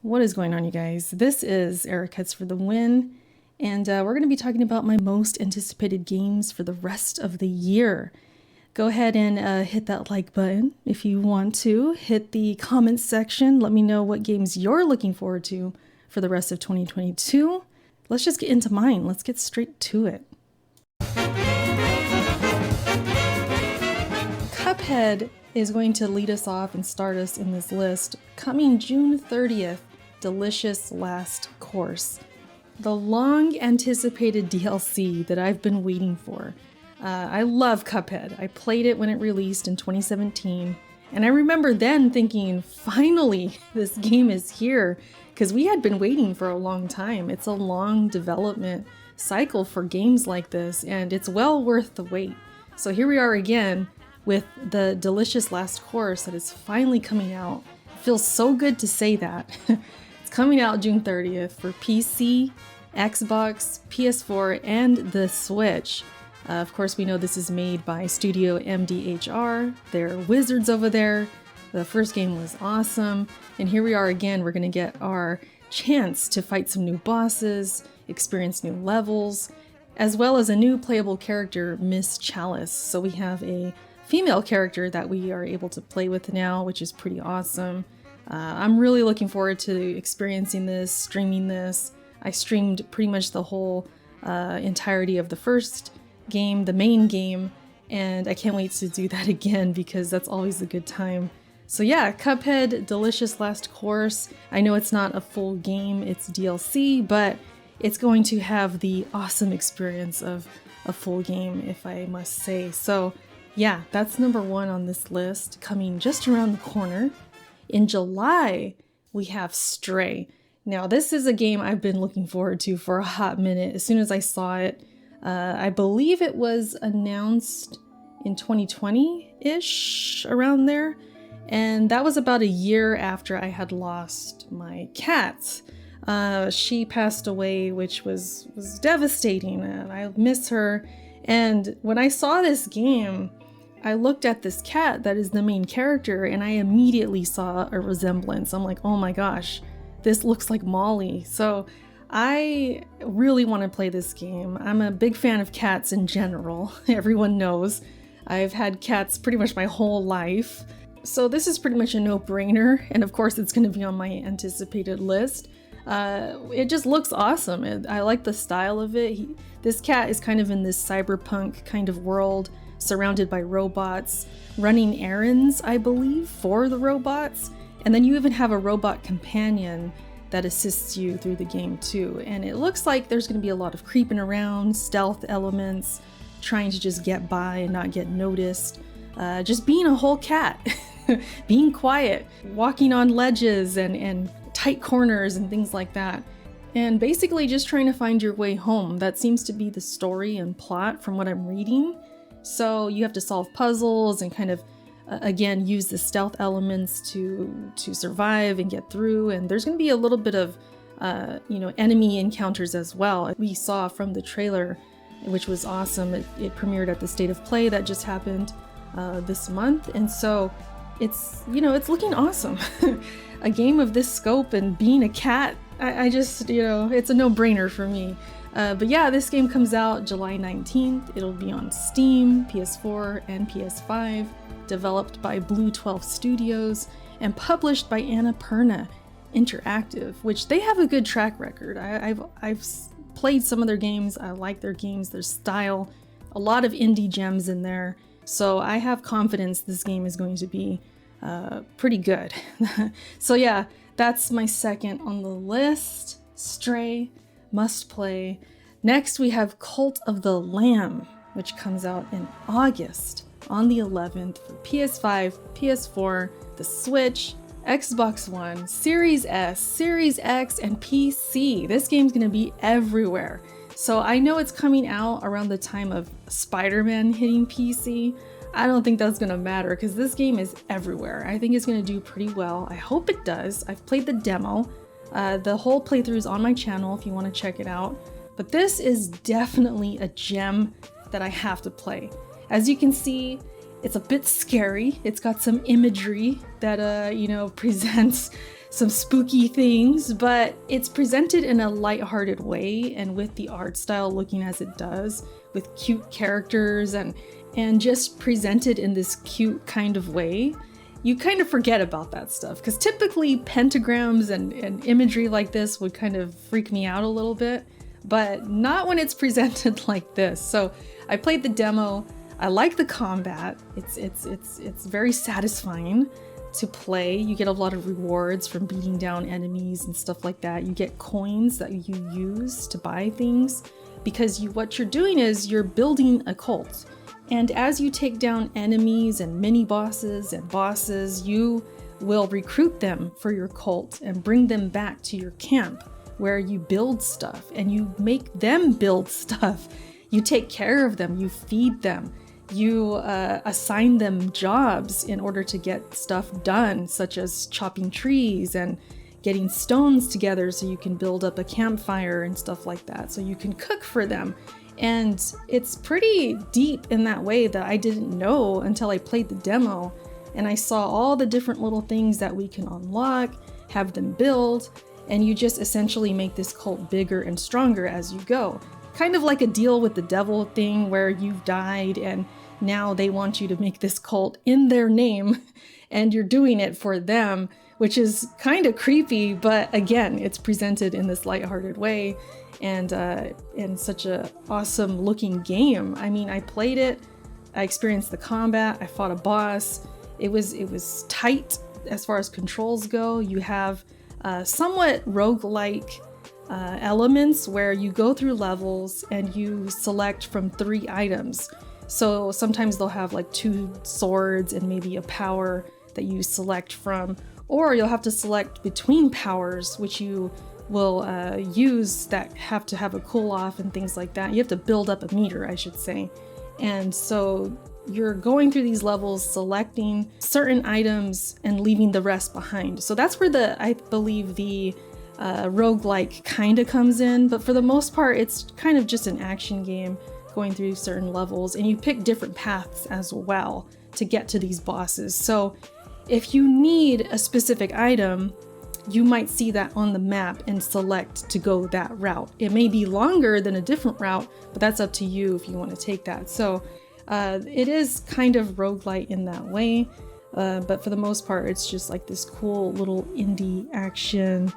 What is going on, you guys? This is Eric Cuts for the Win, and we're going to be talking about my most anticipated games for the rest of the year. Go ahead and hit that like button if you want to. Hit the comments section. Let me know what games you're looking forward to for the rest of 2022. Let's just get into mine. Let's get straight to it. Cuphead is going to lead us off and start us in this list. Coming June 30th, Delicious Last Course. The long anticipated DLC that I've been waiting for. I love Cuphead. I played it when it released in 2017, and I remember then thinking, finally, this game is here, because we had been waiting for a long time. It's a long development cycle for games like this, and it's well worth the wait. So here we are again with the Delicious Last Course that is finally coming out. It feels so good to say that. It's coming out June 30th for PC, Xbox, PS4, and the Switch. Of course, we know this is made by Studio MDHR. They're wizards over there. The first game was awesome. And here we are again. We're going to get our chance to fight some new bosses, experience new levels, as well as a new playable character, Miss Chalice. So we have a female character that we are able to play with now, which is pretty awesome. I'm really looking forward to experiencing this, streaming this. I streamed pretty much the whole entirety of the first game, the main game, and I can't wait to do that again because that's always a good time. So yeah, Cuphead, Delicious Last Course. I know it's not a full game, it's DLC, but it's going to have the awesome experience of a full game, if I must say. So yeah, that's number one on this list, coming just around the corner. In July, we have Stray. Now, this is a game I've been looking forward to for a hot minute. As soon as I saw it, I believe it was announced in 2020-ish, around there. And that was about a year after I had lost my cat. She passed away, which was devastating, and I miss her. And when I saw this game, I looked at this cat that is the main character, and I immediately saw a resemblance. I'm like, oh my gosh, this looks like Molly. So I really want to play this game. I'm a big fan of cats in general. Everyone knows. I've had cats pretty much my whole life. So this is pretty much a no-brainer, and of course it's going to be on my anticipated list. It just looks awesome. I like the style of it. This cat is kind of in this cyberpunk kind of world, surrounded by robots, running errands, I believe, for the robots. And then you even have a robot companion that assists you through the game too. And it looks like there's going to be a lot of creeping around, stealth elements, trying to just get by and not get noticed. Just being a whole cat, being quiet, walking on ledges and tight corners and things like that. And basically just trying to find your way home. That seems to be the story and plot from what I'm reading. So you have to solve puzzles and kind of, again, use the stealth elements to survive and get through. And there's going to be a little bit of, enemy encounters as well. We saw from the trailer, which was awesome. It premiered at the State of Play that just happened this month. And so it's looking awesome. A game of this scope and being a cat, I just, it's a no-brainer for me. But yeah, this game comes out July 19th. It'll be on Steam, PS4, and PS5, developed by Blue 12 Studios, and published by Annapurna Interactive, which they have a good track record. I've played some of their games. I like their games, their style, a lot of indie gems in there. So I have confidence this game is going to be pretty good. So yeah, that's my second on the list. Stray. Must play. Next, we have Cult of the Lamb, which comes out in August on the 11th for PS5, PS4, the Switch, Xbox One, Series S, Series X, and PC. This game's gonna be everywhere. So I know it's coming out around the time of Spider-Man hitting PC. I don't think that's gonna matter because this game is everywhere. I think it's gonna do pretty well. I hope it does. I've played the demo. The whole playthrough is on my channel if you want to check it out. But this is definitely a gem that I have to play. As you can see, it's a bit scary. It's got some imagery that, presents some spooky things, but it's presented in a lighthearted way, and with the art style looking as it does, with cute characters and just presented in this cute kind of way, you kind of forget about that stuff, because typically pentagrams and imagery like this would kind of freak me out a little bit, but not when it's presented like this. So I played the demo. I like the combat. It's very satisfying to play. You get a lot of rewards from beating down enemies and stuff like that. You get coins that you use to buy things, because what you're doing is you're building a cult. And as you take down enemies and mini bosses and bosses, you will recruit them for your cult and bring them back to your camp, where you build stuff and you make them build stuff. You take care of them, you feed them, you assign them jobs in order to get stuff done, such as chopping trees and getting stones together so you can build up a campfire and stuff like that, so you can cook for them. And it's pretty deep in that way that I didn't know until I played the demo, and I saw all the different little things that we can unlock, have them build, and you just essentially make this cult bigger and stronger as you go. Kind of like a deal with the devil thing, where you've died and now they want you to make this cult in their name and you're doing it for them, which is kind of creepy, but again, it's presented in this lighthearted way and such a awesome looking game. I mean, I played it, I experienced the combat, I fought a boss. It was tight as far as controls go. You have somewhat roguelike elements where you go through levels and you select from 3 items. So sometimes they'll have like 2 swords and maybe a power that you select from, or you'll have to select between powers, which you will use that have to have a cool off and things like that. You have to build up a meter, I should say. And so you're going through these levels, selecting certain items and leaving the rest behind. So that's where I believe the roguelike kind of comes in, but for the most part, it's kind of just an action game going through certain levels, and you pick different paths as well to get to these bosses. So if you need a specific item, you might see that on the map and select to go that route. It may be longer than a different route, but that's up to you if you want to take that. So it is kind of roguelite in that way, but for the most part, it's just like this cool little indie action,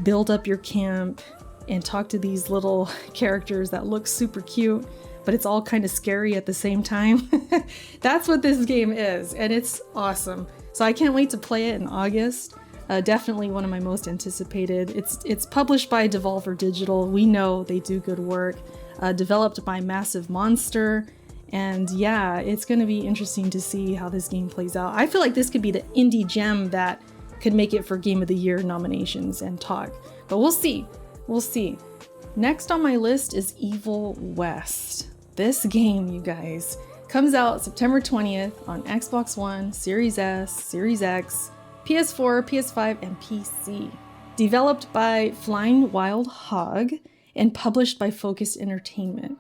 build up your camp and talk to these little characters that look super cute, but it's all kind of scary at the same time. That's what this game is, and it's awesome. So I can't wait to play it in August. Definitely one of my most anticipated. It's published by Devolver Digital. We know they do good work. Developed by Massive Monster. And yeah, it's going to be interesting to see how this game plays out. I feel like this could be the indie gem that could make it for Game of the Year nominations and talk. But we'll see. We'll see. Next on my list is Evil West. This game, you guys, comes out September 20th on Xbox One, Series S, Series X, PS4, PS5, and PC. Developed by Flying Wild Hog and published by Focus Entertainment.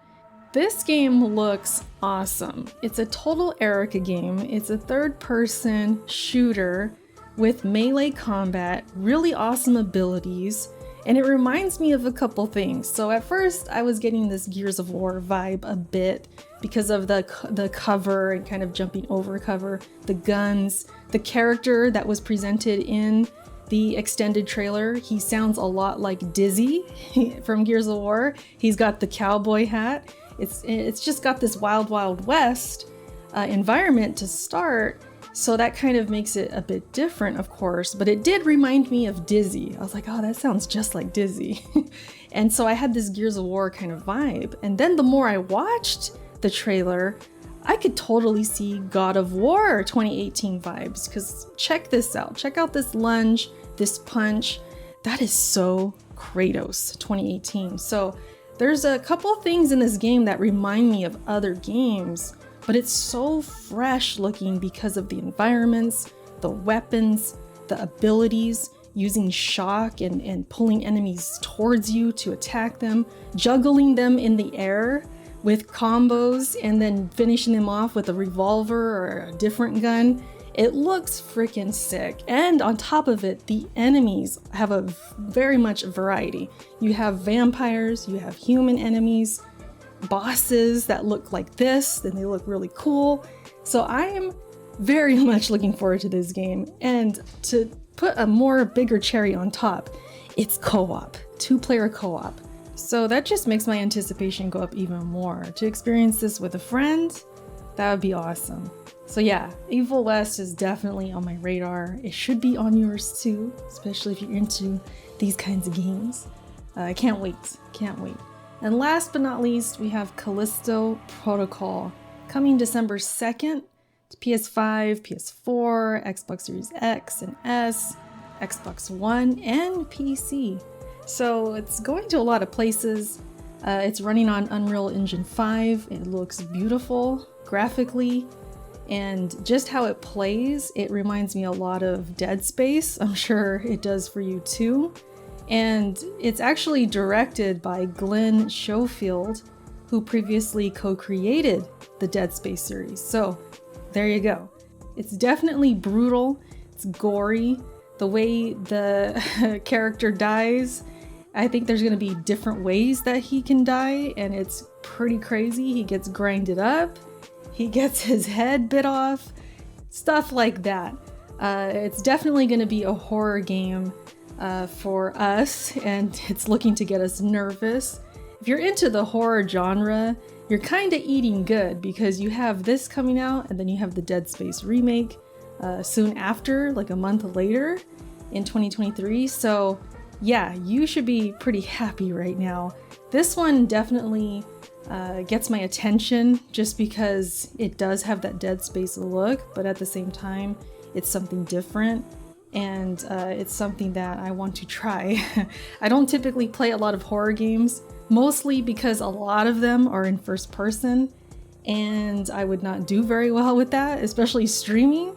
This game looks awesome. It's a total Erica game. It's a third-person shooter with melee combat, really awesome abilities, and it reminds me of a couple things. So at first, I was getting this Gears of War vibe a bit because of the cover and kind of jumping over cover, the guns, the character that was presented in the extended trailer. He sounds a lot like Dizzy from Gears of War. He's got the cowboy hat. It's just got this Wild Wild West environment to start. So that kind of makes it a bit different, of course, but it did remind me of Dizzy. I was like, oh, that sounds just like Dizzy. And so I had this Gears of War kind of vibe. And then the more I watched the trailer, I could totally see God of War 2018 vibes, because check this out. Check out this lunge, this punch. That is so Kratos 2018. So there's a couple things in this game that remind me of other games, but it's so fresh looking because of the environments, the weapons, the abilities, using shock and pulling enemies towards you to attack them, juggling them in the air with combos, and then finishing them off with a revolver or a different gun. It looks freaking sick. And on top of it, the enemies have a very much variety. You have vampires, you have human enemies, bosses that look like this, and they look really cool. So I am very much looking forward to this game. And to put a bigger cherry on top, it's co-op, 2-player co-op. So that just makes my anticipation go up even more. To experience this with a friend, that would be awesome. So yeah, Evil West is definitely on my radar. It should be on yours too, especially if you're into these kinds of games. I can't wait, can't wait. And last but not least, we have Callisto Protocol coming December 2nd to PS5, PS4, Xbox Series X and S, Xbox One, and PC. So it's going to a lot of places. It's running on Unreal Engine 5. It looks beautiful graphically, and just how it plays, it reminds me a lot of Dead Space. I'm sure it does for you too. And it's actually directed by Glenn Schofield, who previously co-created the Dead Space series. So there you go. It's definitely brutal, it's gory. The way the character dies, I think there's going to be different ways that he can die, and it's pretty crazy. He gets grinded up, he gets his head bit off, stuff like that. It's definitely going to be a horror game for us, and it's looking to get us nervous. If you're into the horror genre, you're kind of eating good, because you have this coming out, and then you have the Dead Space remake soon after, like a month later in 2023. So yeah, you should be pretty happy right now. This one definitely gets my attention just because it does have that Dead Space look, but at the same time, it's something different, and it's something that I want to try. I don't typically play a lot of horror games, mostly because a lot of them are in first person, and I would not do very well with that, especially streaming.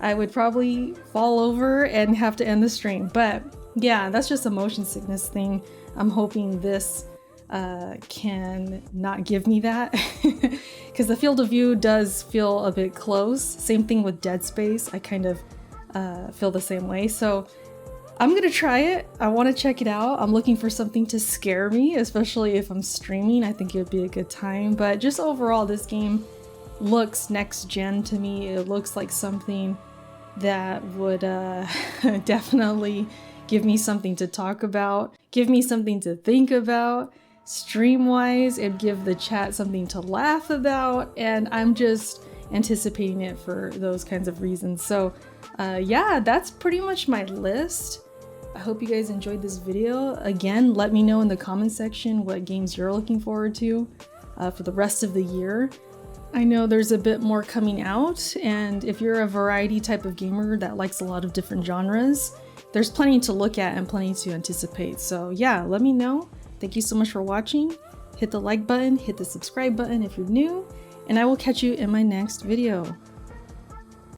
I would probably fall over and have to end the stream, but yeah, that's just a motion sickness thing. I'm hoping this can not give me that, because the field of view does feel a bit close. Same thing with Dead Space. I kind of feel the same way. So I'm gonna try it. I want to check it out. I'm looking for something to scare me, especially if I'm streaming. I think it would be a good time. But just overall, this game looks next gen to me. It looks like something that would definitely give me something to talk about, give me something to think about. Stream-wise, it'd give the chat something to laugh about, and I'm just anticipating it for those kinds of reasons. So yeah, that's pretty much my list. I hope you guys enjoyed this video. Again, let me know in the comment section what games you're looking forward to for the rest of the year. I know there's a bit more coming out, and if you're a variety type of gamer that likes a lot of different genres, there's plenty to look at and plenty to anticipate. So yeah, let me know. Thank you so much for watching. Hit the like button, hit the subscribe button if you're new, and I will catch you in my next video.